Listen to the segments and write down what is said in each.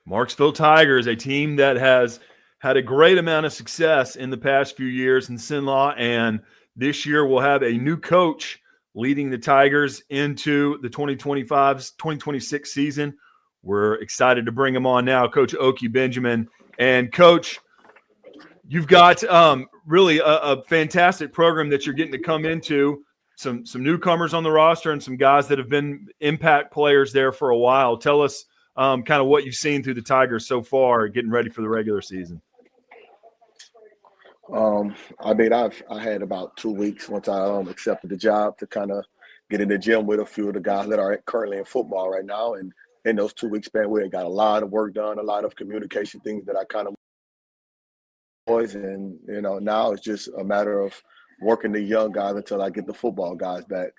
Marksville Tigers, a team that has had a great amount of success in the past few years in Sinlaw, and this year will have a new coach leading the Tigers into the 2025-2026 season. We're excited to bring him on now, Coach Oki Benjamin. And Coach, you've got really a fantastic program that you're getting to come into. Some newcomers on the roster and some guys that have been impact players there for a while. Tell us kind of what you've seen through the Tigers so far, getting ready for the regular season. I mean, I had about 2 weeks once I accepted the job to kind of get in the gym with a few of the guys that are currently in football right now. And in those 2 weeks span, we got a lot of work done, a lot of communication things that I kind of boys, and now it's just a matter of working the young guys until I get the football guys back.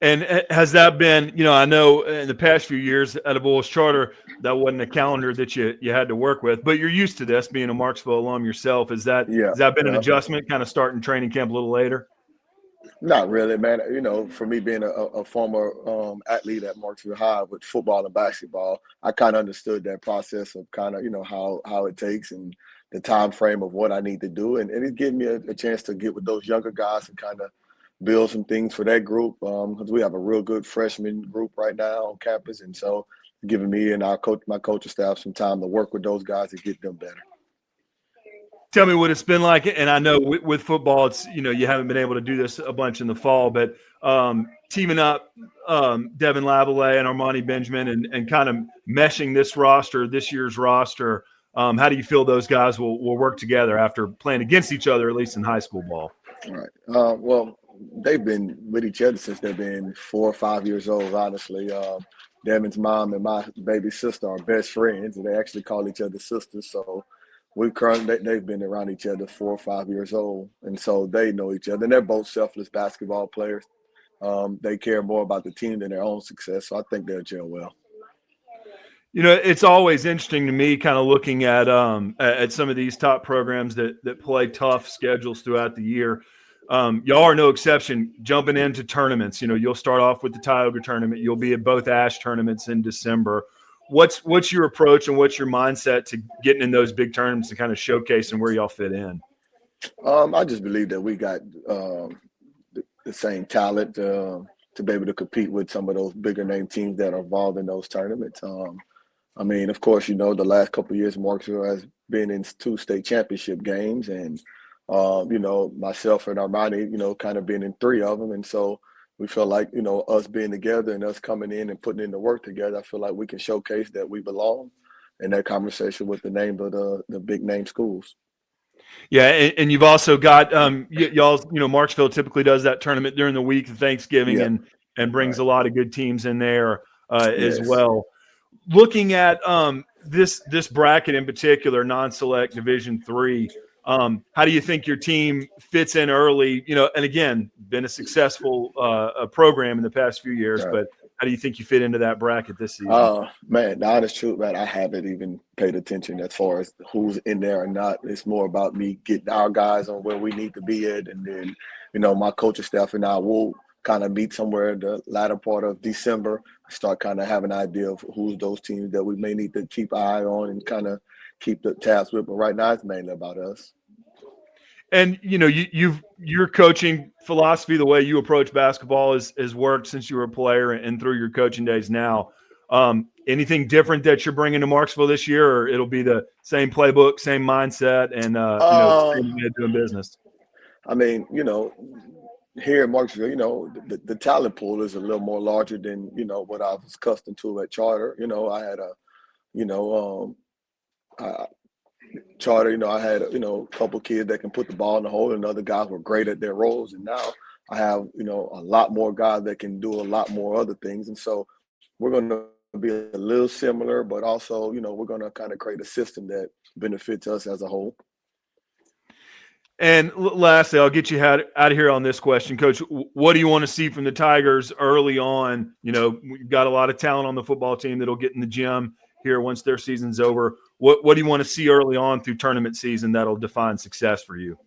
And has that been, I know in the past few years at Bullis Charter, that wasn't a calendar that you had to work with, but you're used to this being a Marksville alum yourself. Has Yeah, that been an yeah. adjustment, kind of starting training camp a little later? Not really, man. For me being a former athlete at Marksville High with football and basketball, I kind of understood that process of kind of how it takes and the time frame of what I need to do, and it gave me a chance to get with those younger guys and kind of build some things for that group because we have a real good freshman group right now on campus, and so giving me and my coaching staff some time to work with those guys and get them better. Tell me what it's been like. And I know with football, it's, you haven't been able to do this a bunch in the fall, but teaming up Devin Lavallee and Armani Benjamin and kind of meshing this year's roster, how do you feel those guys will work together after playing against each other, at least in high school ball? All right. Well, they've been with each other since they've been 4 or 5 years old, honestly. Devin's mom and my baby sister are best friends, and they actually call each other sisters. So they've been around each other 4 or 5 years old, and so they know each other. And they're both selfless basketball players. They care more about the team than their own success, so I think they'll gel well. It's always interesting to me kind of looking at some of these top programs that play tough schedules throughout the year. Y'all are no exception jumping into tournaments. You'll start off with the Tioga tournament. You'll be at both Ash tournaments in December. What's your approach and what's your mindset to getting in those big tournaments and kind of showcasing where y'all fit in? I just believe that we got the same talent to be able to compete with some of those bigger name teams that are involved in those tournaments. I mean, of course, the last couple of years, Marksville has been in 2 state championship games, and myself and Armani, kind of been in 3 of them, and so we feel like us being together and us coming in and putting in the work together, I feel like we can showcase that we belong in that conversation with the name of the big name schools. Yeah, and you've also got y'all. Marksville typically does that tournament during the week of Thanksgiving Yeah, and brings right. a lot of good teams in there as Yes. well. Looking at this bracket in particular, non-select Division III, how do you think your team fits in early? And again, been a successful program in the past few years, Right. but how do you think you fit into that bracket this season? Man, the honest truth, man, I haven't even paid attention as far as who's in there or not. It's more about me getting our guys on where we need to be at, and then, my coaching staff and I will kind of meet somewhere in the latter part of December, start kind of having an idea of who's those teams that we may need to keep an eye on and kind of keep the tabs with. But right now, it's mainly about us. And your coaching philosophy, the way you approach basketball, has worked since you were a player and through your coaching days now. Anything different that you're bringing to Marksville this year, or it'll be the same playbook, same mindset, and Uh, same way of doing business? I mean, here in Marksville, the talent pool is a little more larger than, what I was accustomed to at Charter. I had you know, I, Charter, I had, a couple kids that can put the ball in the hole, and other guys were great at their roles. And now I have, a lot more guys that can do a lot more other things. And so we're going to be a little similar, but also, we're going to kind of create a system that benefits us as a whole. And lastly, I'll get you out of here on this question, Coach. What do you want to see from the Tigers early on? We've got a lot of talent on the football team that'll get in the gym here once their season's over. What do you want to see early on through tournament season that'll define success for you?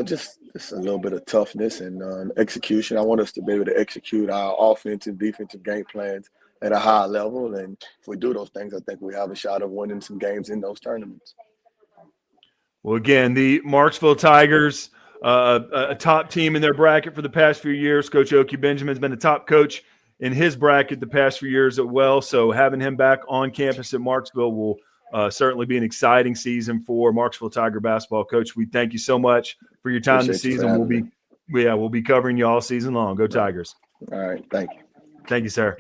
Just a little bit of toughness and execution. I want us to be able to execute our offensive, defensive game plans at a high level. And if we do those things, I think we have a shot of winning some games in those tournaments. Well, again, the Marksville Tigers, a top team in their bracket for the past few years. Coach Oki Benjamin's been a top coach in his bracket the past few years as well. So having him back on campus at Marksville will certainly be an exciting season for Marksville Tiger basketball. Coach, we thank you so much for your time this season. We'll be covering you all season long. Go Tigers. All right. Thank you. Thank you, sir.